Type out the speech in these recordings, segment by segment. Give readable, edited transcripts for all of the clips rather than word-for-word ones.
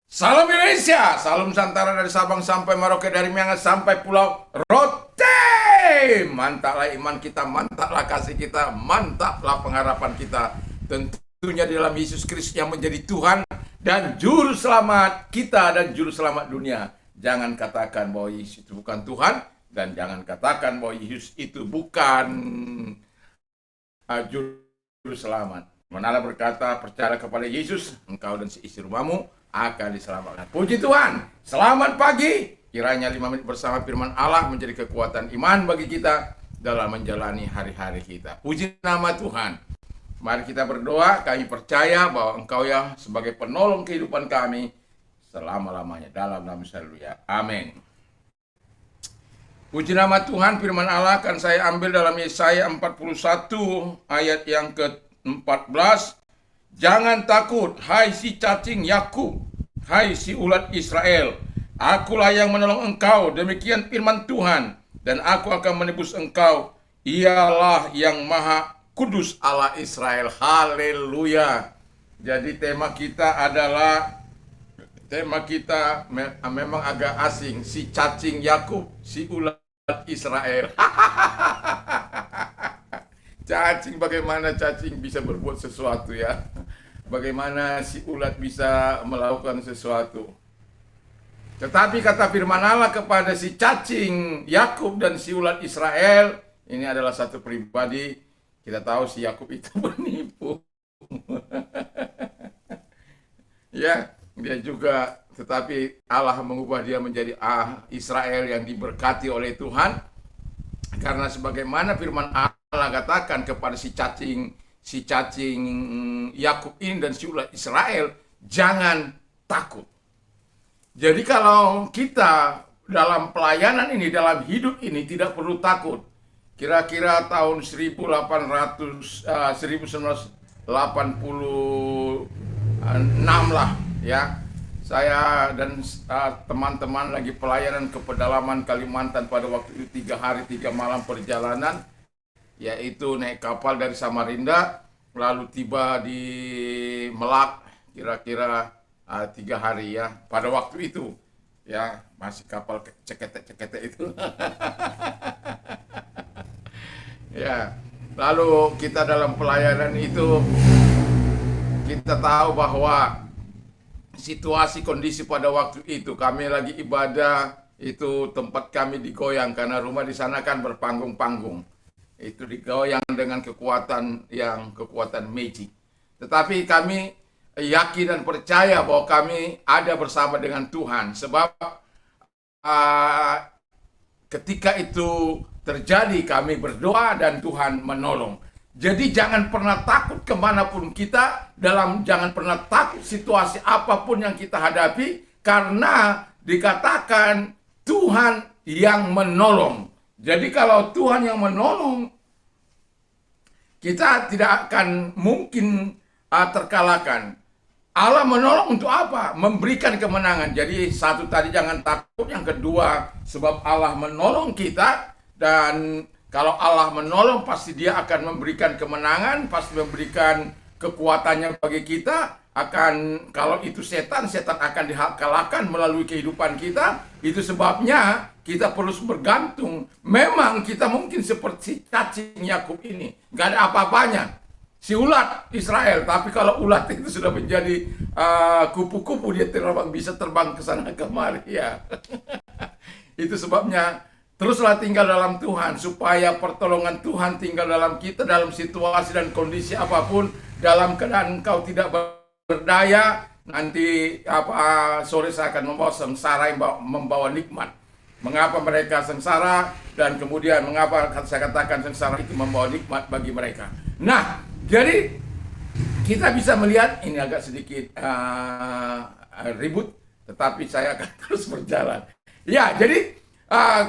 Salam Indonesia, salam Nusantara dari Sabang sampai Merauke, dari Miangas sampai Pulau Rote. Mantaplah iman kita, mantaplah kasih kita, mantaplah pengharapan kita. Tentunya di dalam Yesus Kristus yang menjadi Tuhan dan Juru Selamat kita dan Juru Selamat dunia. Jangan katakan bahwa Yesus itu bukan Tuhan, dan jangan katakan bahwa Yesus itu bukan Juru Selamat. Manala berkata, percaya kepada Yesus, engkau dan seisi rumahmu akan diselamatkan. Puji Tuhan, selamat pagi. Kiranya 5 menit bersama firman Allah menjadi kekuatan iman bagi kita dalam menjalani hari-hari kita. Puji nama Tuhan. Mari kita berdoa. Kami percaya bahwa Engkau ya sebagai penolong kehidupan kami selama-lamanya. Dalam nama Yesus, haleluya. Amin. Puji nama Tuhan, firman Allah akan saya ambil dalam Yesaya 41 ayat yang ke-14. Jangan takut, hai si cacing Yakub, hai si ulat Israel. Akulah yang menolong engkau, demikian firman Tuhan. Dan aku akan menebus engkau. Ialah yang maha kudus Allah Israel. Haleluya. Jadi tema kita memang agak asing. Si cacing Yakub, si ulat Israel. Cacing, bagaimana cacing bisa berbuat sesuatu ya? Bagaimana si ulat bisa melakukan sesuatu? Tetapi kata firman Allah kepada si cacing Yakub dan si ulat Israel, ini adalah satu pribadi. Kita tahu si Yakub itu penipu. Ya, dia juga, tetapi Allah mengubah dia menjadi Israel yang diberkati oleh Tuhan. Karena sebagaimana firman Allah katakan kepada si cacing Yakub ini dan si ulat Israel, jangan takut. Jadi kalau kita dalam pelayanan ini, dalam hidup ini tidak perlu takut. Kira-kira tahun 1986 lah ya. Saya dan teman-teman lagi pelayanan ke pedalaman Kalimantan pada waktu itu 3 hari 3 malam perjalanan, yaitu naik kapal dari Samarinda lalu tiba di Melak kira-kira 3 hari ya. Pada waktu itu ya masih kapal ceketek itu. Ya, lalu kita dalam pelayanan itu kita tahu bahwa situasi kondisi pada waktu itu kami lagi ibadah, itu tempat kami digoyang karena rumah di sana kan berpanggung-panggung. Itu digoyang dengan kekuatan magic. Tetapi kami yakin dan percaya bahwa kami ada bersama dengan Tuhan, sebab ketika itu terjadi kami berdoa dan Tuhan menolong. Jadi jangan pernah takut kemanapun kita, jangan pernah takut situasi apapun yang kita hadapi, karena dikatakan Tuhan yang menolong. Jadi kalau Tuhan yang menolong, kita tidak akan mungkin terkalahkan. Allah menolong untuk apa? Memberikan kemenangan. Jadi satu tadi jangan takut, yang kedua sebab Allah menolong kita, dan kalau Allah menolong, pasti Dia akan memberikan kemenangan, pasti memberikan kekuatannya bagi kita. Kalau itu setan akan dikalahkan melalui kehidupan kita. Itu sebabnya kita perlu bergantung. Memang kita mungkin seperti cacing Yakub ini, gak ada apa-apanya. Si ulat Israel, tapi kalau ulat itu sudah menjadi kupu-kupu, dia bisa terbang ke sana kemari ya. Itu sebabnya teruslah tinggal dalam Tuhan, supaya pertolongan Tuhan tinggal dalam kita dalam situasi dan kondisi apapun. Dalam keadaan engkau tidak berdaya, nanti sore saya akan membawa sengsara yang membawa nikmat. Mengapa mereka sengsara, dan kemudian mengapa saya katakan sengsara itu membawa nikmat bagi mereka. Nah, jadi kita bisa melihat ini agak sedikit ribut, tetapi saya akan terus berjalan. Ya, jadi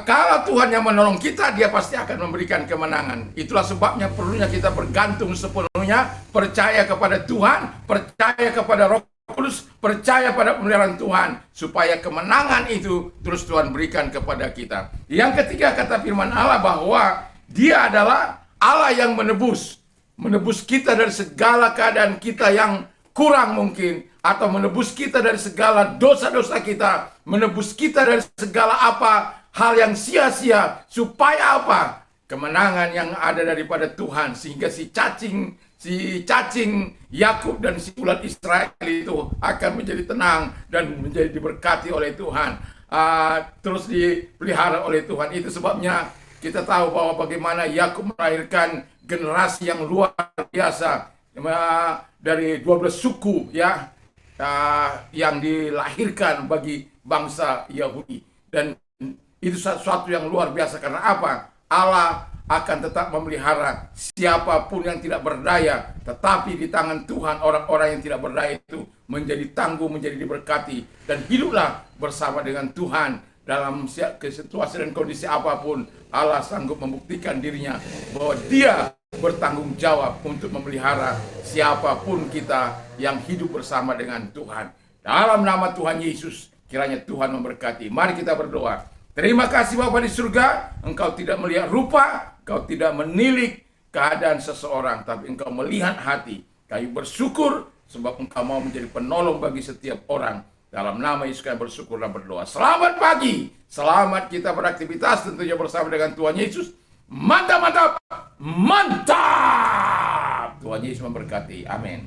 kalau Tuhan yang menolong kita, Dia pasti akan memberikan kemenangan. Itulah sebabnya perlunya kita bergantung sepenuhnya, percaya kepada Tuhan, percaya kepada Roh Kudus, percaya pada pemeliharaan Tuhan, supaya kemenangan itu terus Tuhan berikan kepada kita. Yang ketiga, kata firman Allah bahwa Dia adalah Allah yang menebus kita dari segala keadaan kita yang kurang mungkin. atau menebus kita dari segala dosa-dosa kita, menebus kita dari segala hal yang sia-sia, supaya apa? Kemenangan yang ada daripada Tuhan, sehingga si cacing Yakub dan si ulat Israel itu akan menjadi tenang dan menjadi diberkati oleh Tuhan, terus dipelihara oleh Tuhan. Itu sebabnya kita tahu bahwa bagaimana Yakub melahirkan generasi yang luar biasa dari 12 suku ya, yang dilahirkan bagi bangsa Yahudi. Dan itu sesuatu yang luar biasa. Karena apa? Allah akan tetap memelihara siapapun yang tidak berdaya, tetapi di tangan Tuhan orang-orang yang tidak berdaya itu menjadi tangguh, menjadi diberkati, dan hiduplah bersama dengan Tuhan dalam situasi dan kondisi apapun. Allah sanggup membuktikan dirinya bahwa Dia bertanggung jawab untuk memelihara siapapun kita yang hidup bersama dengan Tuhan. Dalam nama Tuhan Yesus, kiranya Tuhan memberkati. Mari kita berdoa. Terima kasih Bapa di surga, Engkau tidak melihat rupa, Engkau tidak menilik keadaan seseorang, tapi Engkau melihat hati. Kami bersyukur sebab Engkau mau menjadi penolong bagi setiap orang. Dalam nama Yesus kami bersyukur dan berdoa. Selamat pagi, selamat kita beraktivitas tentunya bersama dengan Tuhan Yesus. Mantap, mantap, mantap. Tuhan Yesus memberkati. Amin.